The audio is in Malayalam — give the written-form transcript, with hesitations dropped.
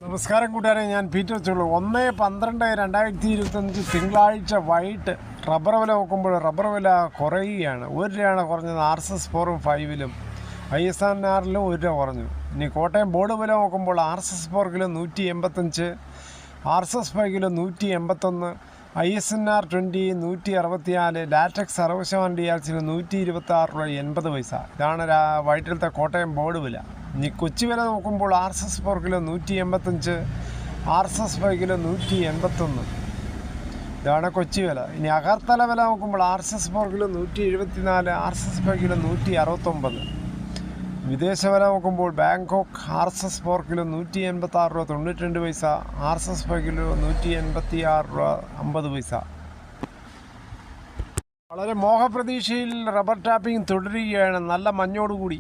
നമസ്കാരം കൂട്ടുകാരെ, ഞാൻ പീറ്റർ ചുള്ളു. 1/12/2025 തിങ്കളാഴ്ച വൈകിട്ട് റബ്ബർ വില നോക്കുമ്പോൾ റബ്ബർ വില കുറയുകയാണ്. 1 രൂപയാണ് കുറഞ്ഞത്. RSS 4-ഉം 5-ലും ISNR-ലും 1 രൂപ കുറഞ്ഞു. ഇനി കോട്ടയം ബോർഡ് വില നോക്കുമ്പോൾ RSS 4 kilo 185, RSS 5 kilo 181, ISNR 20 164, latex 60% DRCന് 126 രൂപ 80 പൈസ. ഇതാണ് വൈകിട്ടത്തെ കോട്ടയം ബോർഡ് വില. ഇനി കൊച്ചി വില നോക്കുമ്പോൾ RSS 4 കിലോ 185, RSS 5 കിലോ 181. ഇതാണ് കൊച്ചി വില. ഇനി അഗർത്തല വില നോക്കുമ്പോൾ RSS 4 കിലോ 174, RSS 5 കിലോ 169. വിദേശ വില നോക്കുമ്പോൾ ബാങ്കോക്ക് RSS 4 കിലോ 186 രൂപ 92 പൈസ, RSS 5 കിലോ 186 രൂപ 50 പൈസ. വളരെ മോഹപ്രതീക്ഷയിൽ റബ്ബർ ടാപ്പിംഗ് തുടരുകയാണ്. നല്ല മഞ്ഞോടുകൂടി